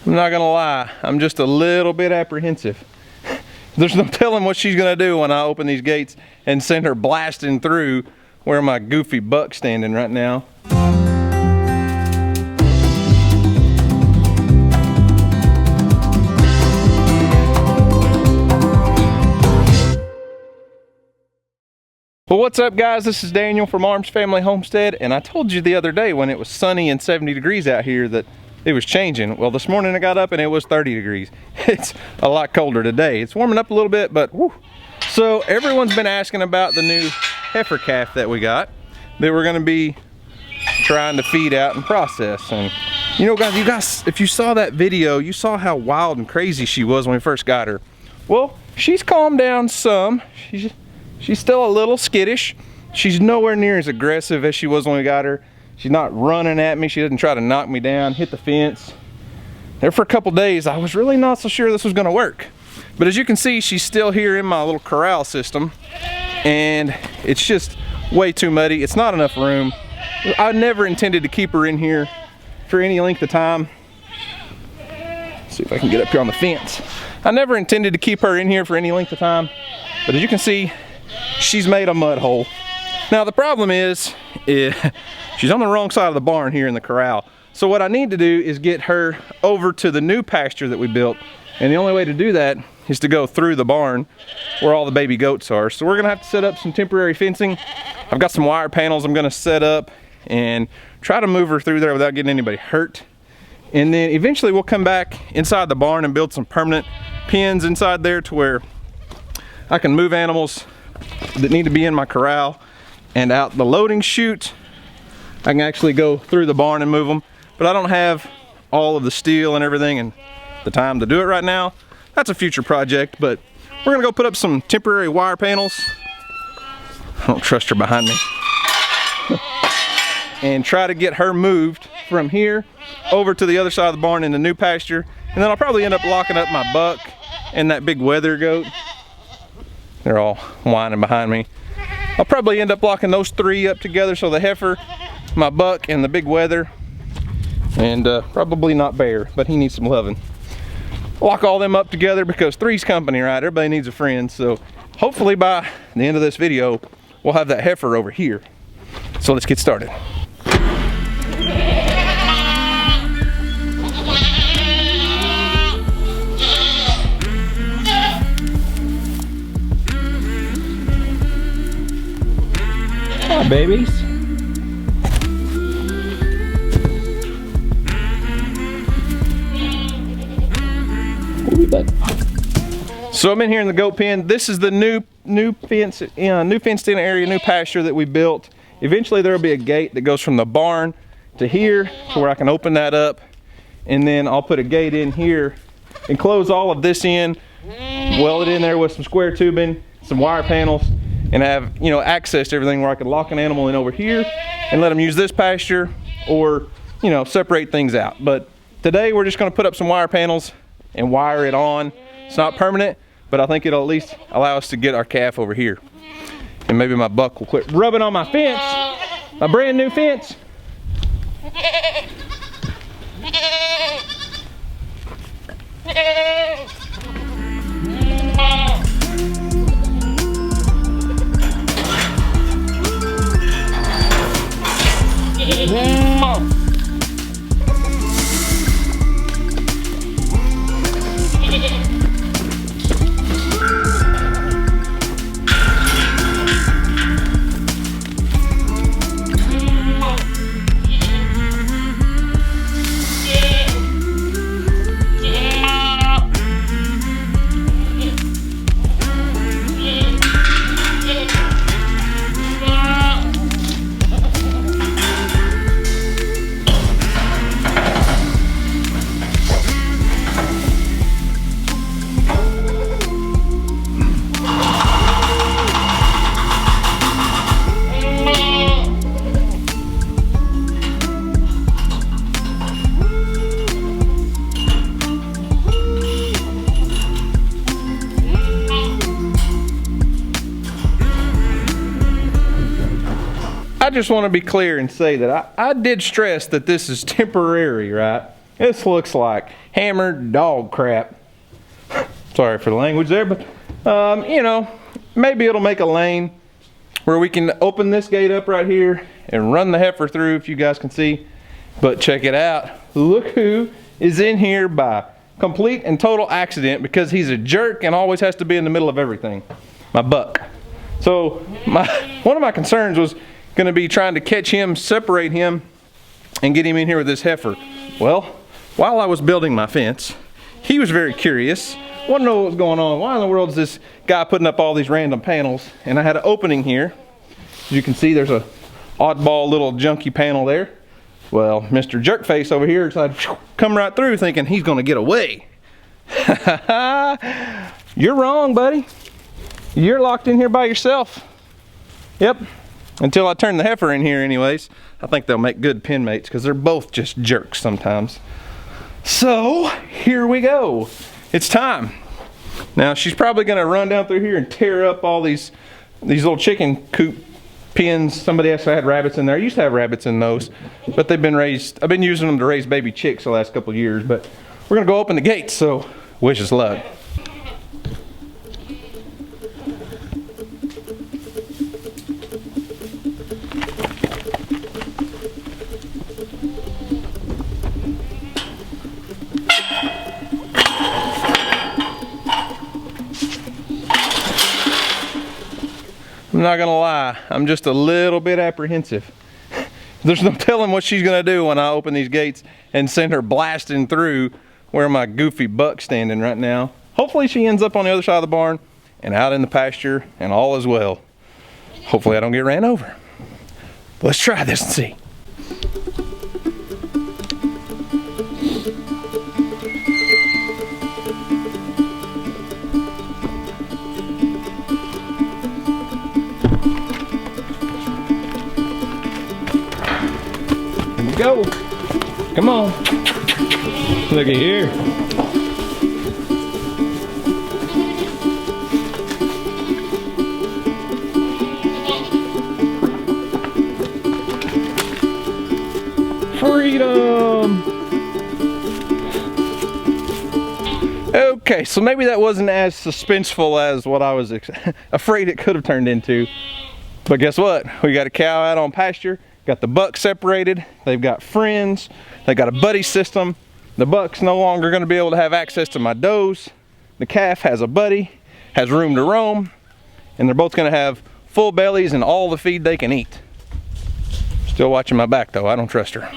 I'm not gonna lie, I'm just a little bit apprehensive. There's no telling what she's gonna do when I open these gates and send her blasting through where my goofy buck's standing right now. Well, what's up guys? This is Daniel from Arms Family Homestead, and I told you the other day when it was sunny and 70 degrees out here that it was changing. Well, this morning I got up and it was 30 degrees. It's a lot colder today. It's warming up a little bit, but whew. So everyone's been asking about the new heifer calf that we got that we're gonna be trying to feed out and process. And you know guys, if you saw that video, you saw how wild and crazy she was when we first got her. Well, she's calmed down some. She's still a little skittish. She's nowhere near as aggressive as she was when we got her. She's not running at me. She doesn't try to knock me down, hit the fence. There for a couple days, I was really not so sure this was gonna work. But as you can see, she's still here in my little corral system, and it's just way too muddy. It's not enough room. I never intended to keep her in here for any length of time. Let's see if I can get up here on the fence. I never intended to keep her in here for any length of time, but as you can see, she's made a mud hole. Now the problem is she's on the wrong side of the barn here in the corral. So what I need to do is get her over to the new pasture that we built. And the only way to do that is to go through the barn where all the baby goats are. So we're gonna have to set up some temporary fencing. I've got some wire panels I'm gonna set up and try to move her through there without getting anybody hurt. And then eventually we'll come back inside the barn and build some permanent pens inside there to where I can move animals that need to be in my corral and out the loading chute. I can actually go through the barn and move them, but I don't have all of the steel and everything and the time to do it right now. That's a future project, but we're gonna go put up some temporary wire panels. I don't trust her behind me. And try to get her moved from here over to the other side of the barn in the new pasture. And then I'll probably end up locking up my buck and that big weather goat. They're all whining behind me. I'll probably end up locking those three up together, so the heifer, my buck, and the big weather, and probably not bear, but he needs some loving. Lock all them up together because three's company, right? Everybody needs a friend. So hopefully by the end of this video, we'll have that heifer over here. So let's get started. Hi, babies. So I'm in here in the goat pen. This is the new fenced in area, new pasture that we built. Eventually there will be a gate that goes from the barn to here to where I can open that up, and then I'll put a gate in here and close all of this in, weld it in there with some square tubing, some wire panels, and have access to everything where I could lock an animal in over here and let them use this pasture, or separate things out. But today we're just going to put up some wire panels and wire it on. It's not permanent, but I think it'll at least allow us to get our calf over here. And maybe my buck will quit rubbing on my fence, my brand new fence. I just want to be clear and say that I did stress that this is temporary, right? This looks like hammered dog crap. Sorry for the language there, but you know, maybe it'll make a lane where we can open this gate up right here and run the heifer through, if you guys can see. But check it out. Look who is in here by complete and total accident, because he's a jerk and always has to be in the middle of everything. My buck. So one of my concerns was going to be trying to catch him, separate him, and get him in here with this heifer. Well, while I was building my fence, he was very curious. Want to know what was going on. Why in the world is this guy putting up all these random panels? And I had an opening here. As you can see, there's a oddball little junky panel there. Well, Mr. Jerkface over here decided to come right through thinking he's going to get away. You're wrong, buddy. You're locked in here by yourself. Yep. Until I turn the heifer in here anyways. I think they'll make good pen mates because they're both just jerks sometimes. So, here we go. It's time. Now, she's probably going to run down through here and tear up all these little chicken coop pens. Somebody actually had rabbits in there. I used to have rabbits in those, but they've been raised. I've been using them to raise baby chicks the last couple of years, but we're going to go open the gates, so wish us luck. I'm not gonna lie, I'm just a little bit apprehensive. There's no telling what she's gonna do when I open these gates and send her blasting through where my goofy buck's standing right now. Hopefully she ends up on the other side of the barn and out in the pasture and all is well. Hopefully I don't get ran over. Let's try this and see. Go. Come on. Looky here. Freedom. Okay, so maybe that wasn't as suspenseful as what I was afraid it could have turned into. But guess what? We got a cow out on pasture. Got the buck separated, they've got friends, they got a buddy system. The buck's no longer gonna be able to have access to my does. The calf has a buddy, has room to roam, and they're both gonna have full bellies and all the feed they can eat. Still watching my back though, I don't trust her.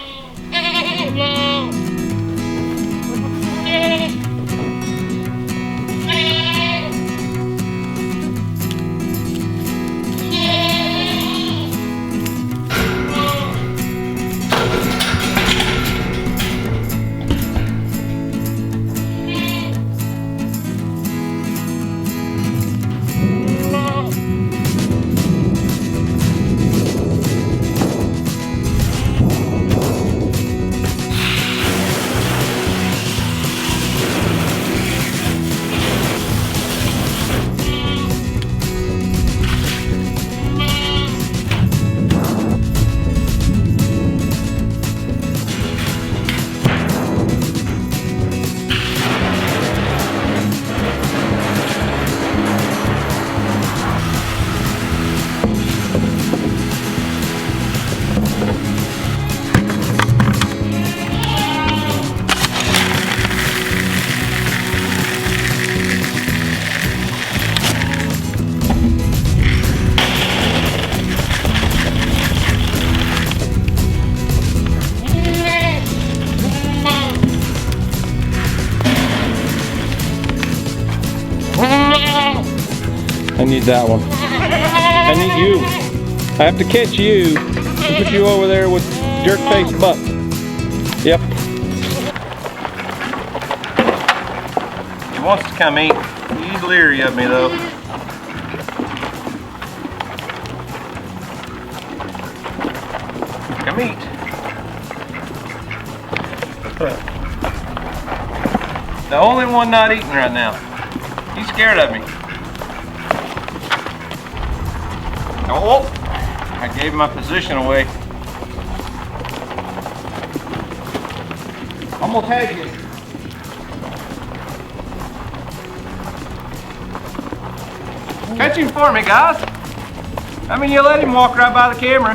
I need that one. I need you. I have to catch you and put you over there with jerk face buck. Yep. He wants to come eat. He's leery of me though. Come eat. The only one not eating right now. He's scared of me. Oh, I gave my position away. Come almost had you. Catch him for me, guys. I mean, you let him walk right by the camera.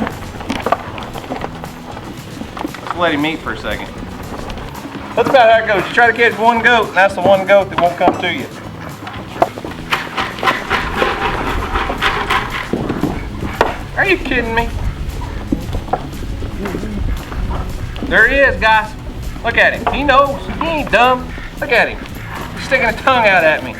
Let's let him eat for a second. That's about how it goes. You try to catch one goat, and that's the one goat that won't come to you. Are you kidding me? There he is, guys. Look at him. He knows. He ain't dumb. Look at him. He's sticking a tongue out at me.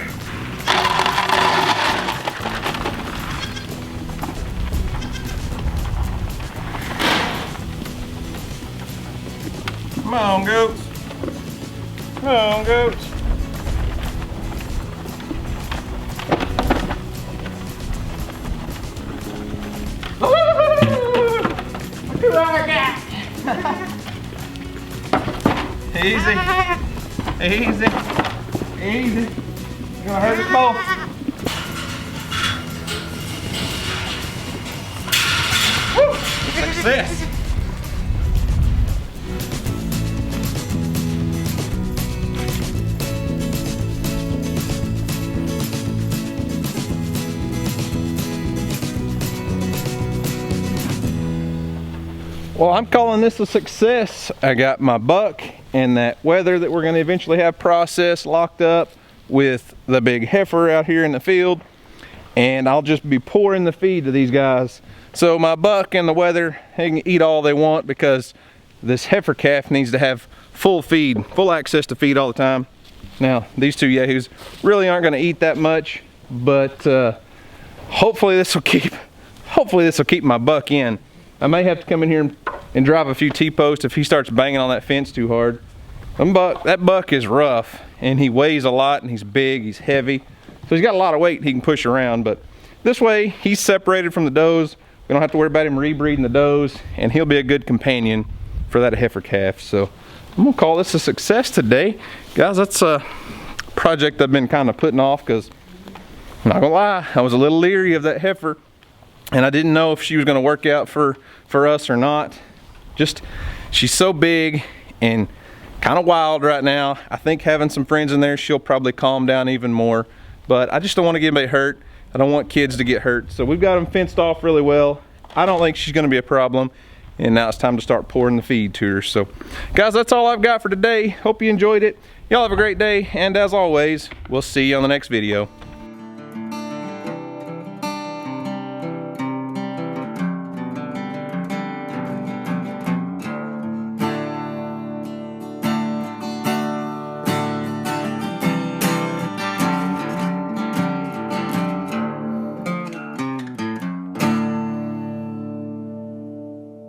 Come on, goats. Come on, goats. Look who I got. Easy. Easy. Easy. You're gonna hurt us both. Woo! Success. Well, I'm calling this a success. I got my buck and that wether that we're going to eventually have processed locked up with the big heifer out here in the field, and I'll just be pouring the feed to these guys. So my buck and the wether, they can eat all they want because this heifer calf needs to have full feed, full access to feed all the time. Now, these two yahoos really aren't going to eat that much, but hopefully this will keep my buck in. I may have to come in here and drive a few T-posts if he starts banging on that fence too hard. That buck is rough, and he weighs a lot, and he's big, he's heavy. So he's got a lot of weight he can push around, but this way he's separated from the does. We don't have to worry about him rebreeding the does, and he'll be a good companion for that heifer calf. So I'm gonna call this a success today. Guys, that's a project I've been kind of putting off because, I'm not gonna lie, I was a little leery of that heifer. And I didn't know if she was gonna work out for us or not. Just, she's so big and kind of wild right now. I think having some friends in there, she'll probably calm down even more. But I just don't want to get anybody hurt. I don't want kids to get hurt. So we've got them fenced off really well. I don't think she's gonna be a problem. And now it's time to start pouring the feed to her. So guys, that's all I've got for today. Hope you enjoyed it. Y'all have a great day. And as always, we'll see you on the next video.